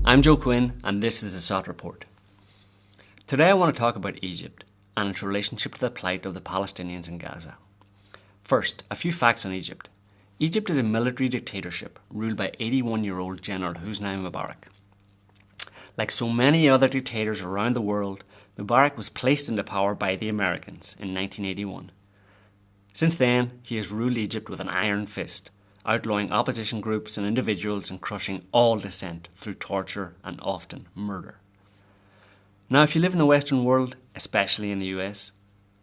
I'm Joe Quinn, and this is the SOTT Report. Today I want to talk about Egypt and its relationship to the plight of the Palestinians in Gaza. First, a few facts on Egypt. Egypt is a military dictatorship ruled by 81-year-old General Hosni Mubarak. Like so many other dictators around the world, Mubarak was placed into power by the Americans in 1981. Since then, he has ruled Egypt with an iron fist, outlawing opposition groups and individuals and crushing all dissent through torture and often murder. Now, if you live in the Western world, especially in the US,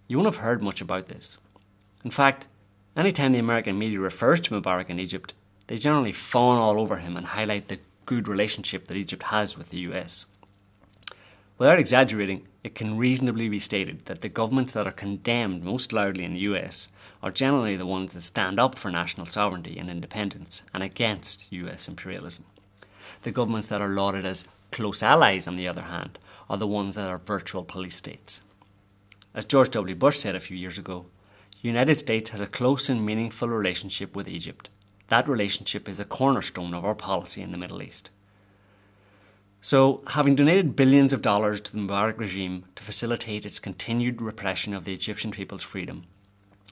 you won't have heard much about this. In fact, anytime the American media refers to Mubarak in Egypt, they generally fawn all over him and highlight the good relationship that Egypt has with the US. Without exaggerating, it can reasonably be stated that the governments that are condemned most loudly in the US are generally the ones that stand up for national sovereignty and independence and against US imperialism. The governments that are lauded as close allies, on the other hand, are the ones that are virtual police states. As George W. Bush said a few years ago, the United States has a close and meaningful relationship with Egypt. That relationship is a cornerstone of our policy in the Middle East. So, having donated billions of dollars to the Mubarak regime to facilitate its continued repression of the Egyptian people's freedom,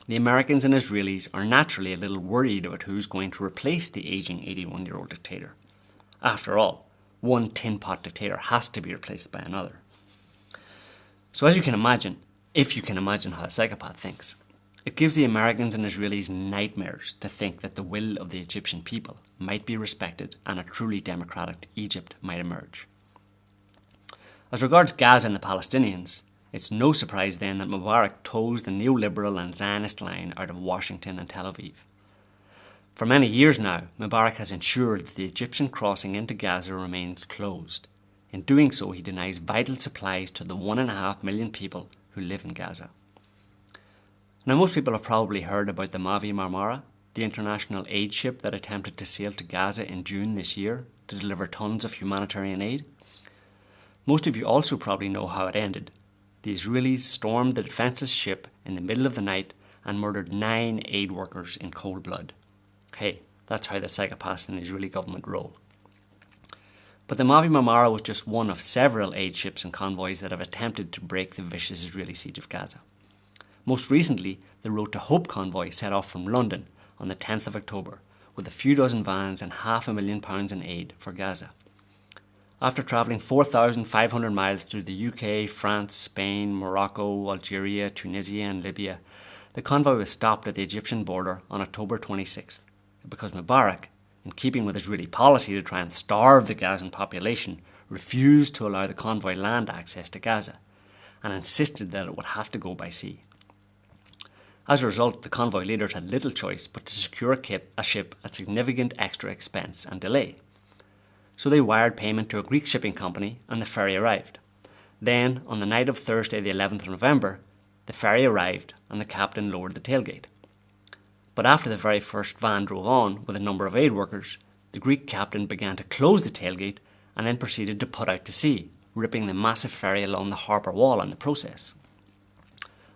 the Americans and Israelis are naturally a little worried about who's going to replace the aging 81-year-old dictator. After all, one tin pot dictator has to be replaced by another. So as you can imagine, if you can imagine how a psychopath thinks, it gives the Americans and Israelis nightmares to think that the will of the Egyptian people might be respected and a truly democratic Egypt might emerge. As regards Gaza and the Palestinians, it's no surprise then that Mubarak toes the neoliberal and Zionist line out of Washington and Tel Aviv. For many years now, Mubarak has ensured that the Egyptian crossing into Gaza remains closed. In doing so, he denies vital supplies to the 1.5 million people who live in Gaza. Now, most people have probably heard about the Mavi Marmara, the international aid ship that attempted to sail to Gaza in June this year to deliver tons of humanitarian aid. Most of you also probably know how it ended. The Israelis stormed the defenceless ship in the middle of the night and murdered 9 aid workers in cold blood. Hey, that's how the psychopaths in the Israeli government roll. But the Mavi Marmara was just one of several aid ships and convoys that have attempted to break the vicious Israeli siege of Gaza. Most recently, the Road to Hope convoy set off from London on the 10th of October with a few dozen vans and £500,000 in aid for Gaza. After travelling 4,500 miles through the UK, France, Spain, Morocco, Algeria, Tunisia and Libya, the convoy was stopped at the Egyptian border on October 26th because Mubarak, in keeping with Israeli policy to try and starve the Gazan population, refused to allow the convoy land access to Gaza and insisted that it would have to go by sea. As a result, the convoy leaders had little choice but to secure a ship at significant extra expense and delay. So they wired payment to a Greek shipping company and the ferry arrived. Then, on the night of Thursday the 11th of November, the ferry arrived and the captain lowered the tailgate. But after the very first van drove on with a number of aid workers, the Greek captain began to close the tailgate and then proceeded to put out to sea, ripping the massive ferry along the harbour wall in the process.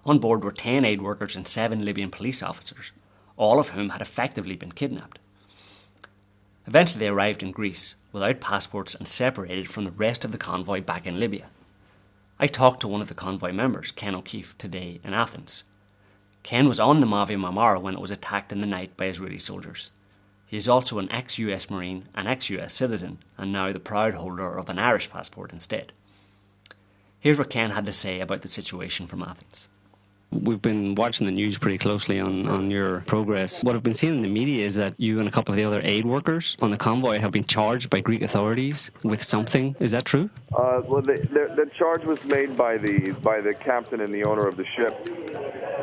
On board were 10 aid workers and 7 Libyan police officers, all of whom had effectively been kidnapped. Eventually they arrived in Greece without passports and separated from the rest of the convoy back in Libya. I talked to one of the convoy members, Ken O'Keefe, today in Athens. Ken was on the Mavi Marmara when it was attacked in the night by Israeli soldiers. He is also an ex-US Marine, an ex-US citizen, and now the proud holder of an Irish passport instead. Here's what Ken had to say about the situation from Athens. We've been watching the news pretty closely on your progress. What I've been seeing in the media is that you and a couple of the other aid workers on the convoy have been charged by Greek authorities with something. Is that true? Well, the charge was made by the captain and the owner of the ship,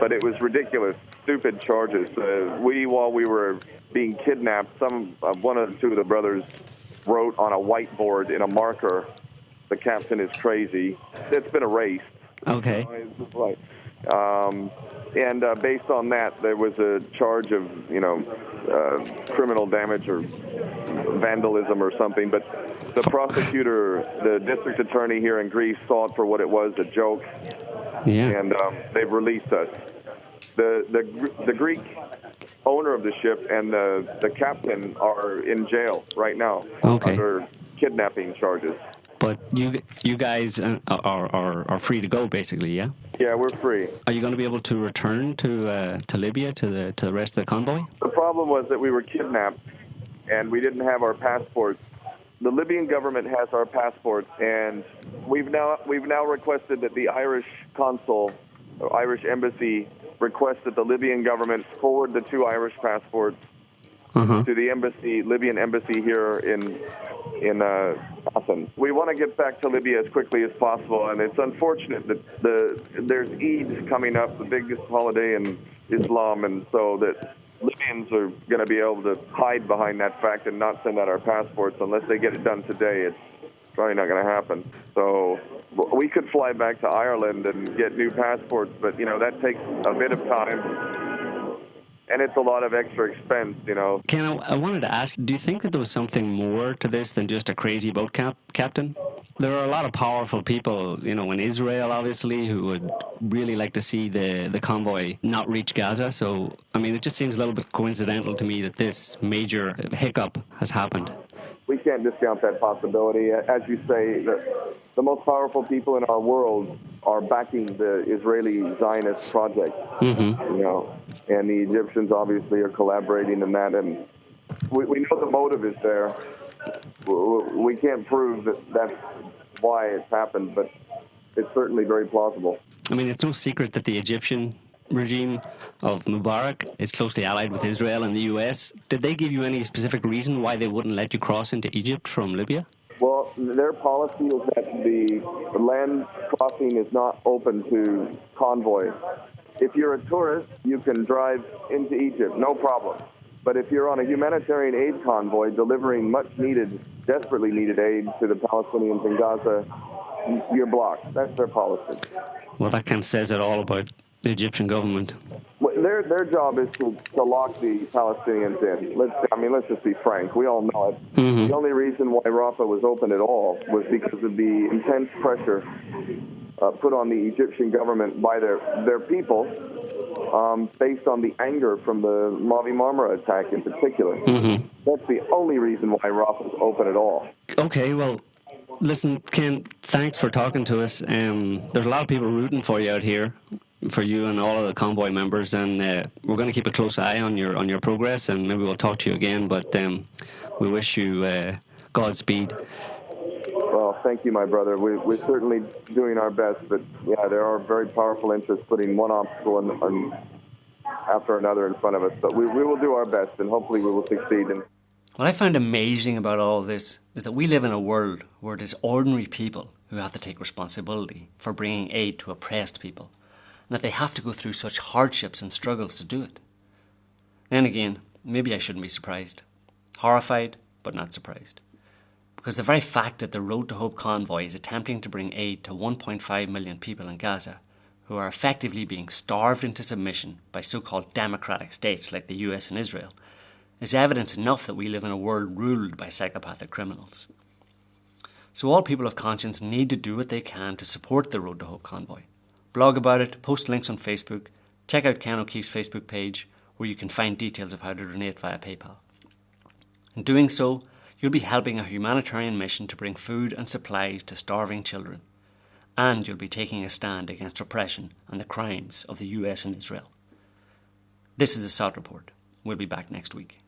but it was ridiculous, stupid charges. While we were being kidnapped, one or two of the brothers wrote on a whiteboard in a marker, "The captain is crazy." It's been erased. Okay. And based on that, there was a charge of, criminal damage or vandalism or something. But the prosecutor, the district attorney here in Greece, saw it for what it was, a joke. Yeah. And they've released us. The Greek owner of the ship and the captain are in jail right now. Okay. Under kidnapping charges. But you guys are free to go, basically, yeah? Yeah, we're free. Are you going to be able to return to Libya, to the rest of the convoy? The problem was that we were kidnapped, and we didn't have our passports. The Libyan government has our passports, and we've now requested that the Irish consul, or Irish embassy, request that the Libyan government forward the 2 Irish passports to the embassy, Libyan embassy here in Athens. We want to get back to Libya as quickly as possible, and it's unfortunate that there's Eid coming up, the biggest holiday in Islam, and so that Libyans are going to be able to hide behind that fact and not send out our passports unless they get it done today. It's probably not going to happen. So we could fly back to Ireland and get new passports, but, that takes a bit of time. And it's a lot of extra expense, Ken, I wanted to ask, do you think that there was something more to this than just a crazy boat captain? There are a lot of powerful people, in Israel, obviously, who would really like to see the convoy not reach Gaza. So, it just seems a little bit coincidental to me that this major hiccup has happened. We can't discount that possibility. As you say, the most powerful people in our world are backing the Israeli Zionist project, and the Egyptians obviously are collaborating in that, and we know the motive is there. We can't prove that that's why it's happened, but it's certainly very plausible. It's no secret that the Egyptian regime of Mubarak is closely allied with Israel and the US. Did they give you any specific reason why they wouldn't let you cross into Egypt from Libya? Well, their policy is that the land crossing is not open to convoy. If you're a tourist, you can drive into Egypt, no problem. But if you're on a humanitarian aid convoy delivering much needed, desperately needed aid to the Palestinians in Gaza, you're blocked. That's their policy. Well, that kind of says it all about the Egyptian government. Well, their job is to lock the Palestinians in. Let's just be frank. We all know it. The only reason why Rafah was open at all was because of the intense pressure put on the Egyptian government by their people, based on the anger from the Mavi Marmara attack in particular. That's the only reason why Rafah was open at all. Okay, well, listen, Ken, thanks for talking to us. There's a lot of people rooting for you out here, for you and all of the convoy members, and we're going to keep a close eye on your progress, and maybe we'll talk to you again, but we wish you Godspeed. Well, thank you, my brother. We're certainly doing our best, but yeah, there are very powerful interests putting one obstacle after another in front of us, but we will do our best, and hopefully we will succeed. What I find amazing about all this is that we live in a world where it is ordinary people who have to take responsibility for bringing aid to oppressed people, and that they have to go through such hardships and struggles to do it. Then again, maybe I shouldn't be surprised. Horrified, but not surprised. Because the very fact that the Road to Hope convoy is attempting to bring aid to 1.5 million people in Gaza, who are effectively being starved into submission by so-called democratic states like the US and Israel, is evidence enough that we live in a world ruled by psychopathic criminals. So all people of conscience need to do what they can to support the Road to Hope convoy. Blog about it, post links on Facebook, check out Ken O'Keefe's Facebook page where you can find details of how to donate via PayPal. In doing so, you'll be helping a humanitarian mission to bring food and supplies to starving children, and you'll be taking a stand against oppression and the crimes of the US and Israel. This is the SOTT Report. We'll be back next week.